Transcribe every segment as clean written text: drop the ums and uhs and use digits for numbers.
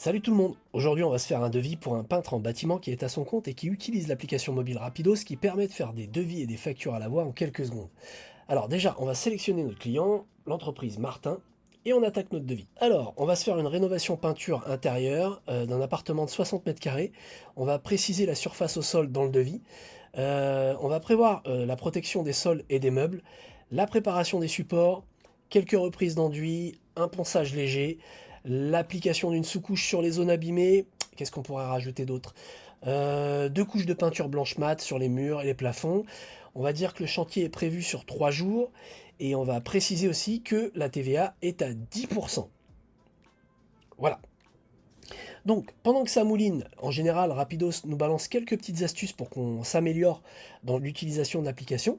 Salut tout le monde. Aujourd'hui on va se faire un devis pour un peintre en bâtiment qui est à son compte et qui utilise l'application mobile Rapidos qui permet de faire des devis et des factures à la voix en quelques secondes. Alors déjà on va sélectionner notre client, l'entreprise Martin, et on attaque notre devis. Alors on va se faire une rénovation peinture intérieure d'un appartement de 60 mètres carrés. On va préciser la surface au sol dans le devis. On va prévoir la protection des sols et des meubles, la préparation des supports, quelques reprises d'enduit, un ponçage léger, l'application d'une sous-couche sur les zones abîmées. Qu'est-ce qu'on pourrait rajouter d'autre? Deux couches de peinture blanche mat sur les murs et les plafonds. On va dire que le chantier est prévu sur 3 jours et on va préciser aussi que la TVA est à 10%. Voilà. Donc, pendant que ça mouline, en général, Rapidos nous balance quelques petites astuces pour qu'on s'améliore dans l'utilisation de l'application.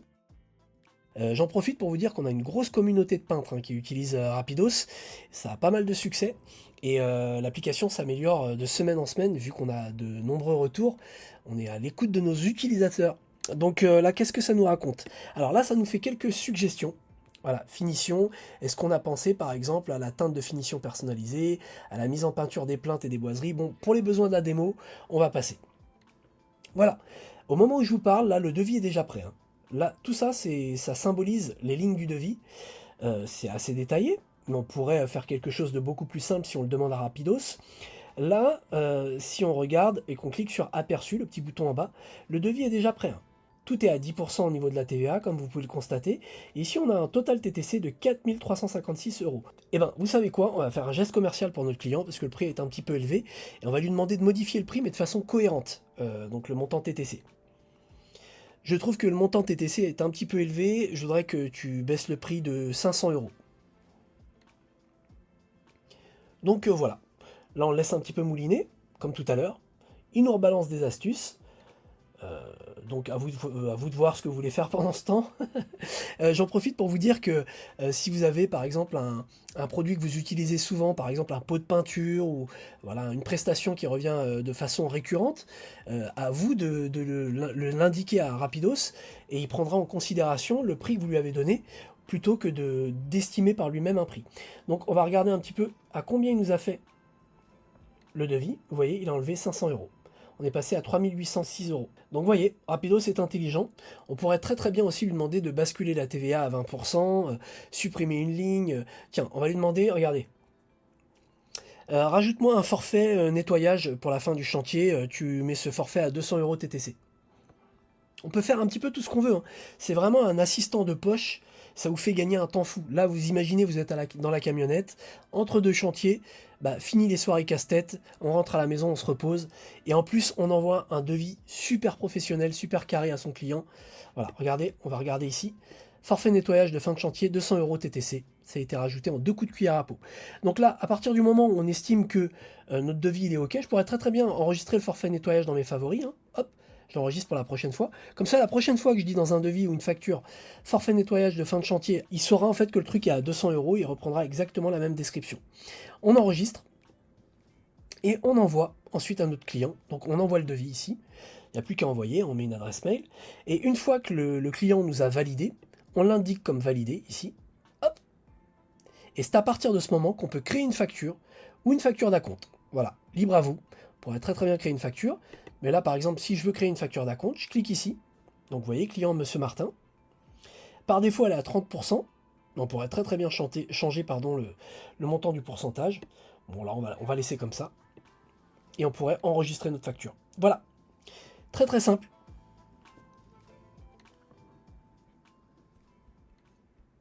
J'en profite pour vous dire qu'on a une grosse communauté de peintres qui utilisent Rapidos. Ça a pas mal de succès et l'application s'améliore de semaine en semaine vu qu'on a de nombreux retours. On est à l'écoute de nos utilisateurs. Donc là, qu'est-ce que ça nous raconte? Alors là, ça nous fait quelques suggestions. Voilà, finition. Est-ce qu'on a pensé par exemple à la teinte de finition personnalisée, à la mise en peinture des plinthes et des boiseries? Bon, pour les besoins de la démo, on va passer. Voilà. Au moment où je vous parle, là, le devis est déjà prêt, hein. Là, tout ça, ça symbolise les lignes du devis. C'est assez détaillé, mais on pourrait faire quelque chose de beaucoup plus simple si on le demande à Rapidos. Là, si on regarde et qu'on clique sur Aperçu, le petit bouton en bas, le devis est déjà prêt, hein. Tout est à 10% au niveau de la TVA, comme vous pouvez le constater. Et ici, on a un total TTC de 4356 euros. Et ben, vous savez quoi? On va faire un geste commercial pour notre client, parce que le prix est un petit peu élevé. Et on va lui demander de modifier le prix, mais de façon cohérente. Donc le montant TTC. Je trouve que le montant TTC est un petit peu élevé. Je voudrais que tu baisses le prix de 500 euros. Donc voilà. Là, on le laisse un petit peu mouliner, comme tout à l'heure. Il nous rebalance des astuces. Euh, donc à vous de voir ce que vous voulez faire pendant ce temps. J'en profite pour vous dire que si vous avez par exemple un produit que vous utilisez souvent, par exemple un pot de peinture ou voilà, une prestation qui revient de façon récurrente, à vous de l'indiquer à Rapidos et il prendra en considération le prix que vous lui avez donné plutôt que d'estimer par lui-même un prix. Donc on va regarder un petit peu à combien il nous a fait le devis. Vous voyez, il a enlevé 500 euros. On est passé à 3806 euros. Donc vous voyez, Rapidos est intelligent. On pourrait très bien aussi lui demander de basculer la TVA à 20%, supprimer une ligne. Tiens, on va lui demander, regardez, rajoute-moi un forfait nettoyage pour la fin du chantier. Tu mets ce forfait à 200 euros TTC. On peut faire un petit peu tout ce qu'on veut, hein. C'est vraiment un assistant de poche. Ça vous fait gagner un temps fou. Là, vous imaginez, vous êtes dans la camionnette, entre deux chantiers, bah, fini les soirées casse-tête, on rentre à la maison, on se repose, et en plus, on envoie un devis super professionnel, super carré à son client. Voilà, regardez, on va regarder ici. Forfait nettoyage de fin de chantier, 200 euros TTC. Ça a été rajouté en 2 coups de cuillère à peau. Donc là, à partir du moment où on estime que notre devis il est OK, je pourrais très bien enregistrer le forfait nettoyage dans mes favoris, hein. Hop, je l'enregistre pour la prochaine fois. Comme ça, la prochaine fois que je dis dans un devis ou une facture forfait nettoyage de fin de chantier, il saura en fait que le truc est à 200 euros, il reprendra exactement la même description. On enregistre et on envoie ensuite à notre client. Donc on envoie le devis ici. Il n'y a plus qu'à envoyer, on met une adresse mail. Et une fois que le client nous a validé, on l'indique comme validé ici. Hop. Et c'est à partir de ce moment qu'on peut créer une facture ou une facture d'acompte. Voilà, libre à vous. On pourrait très bien créer une facture. Mais là, par exemple, si je veux créer une facture d'acompte, je clique ici. Donc vous voyez, client Monsieur Martin. Par défaut, elle est à 30%. On pourrait très bien changer pardon, le montant du pourcentage. Bon, là, on va laisser comme ça. Et on pourrait enregistrer notre facture. Voilà. Très simple.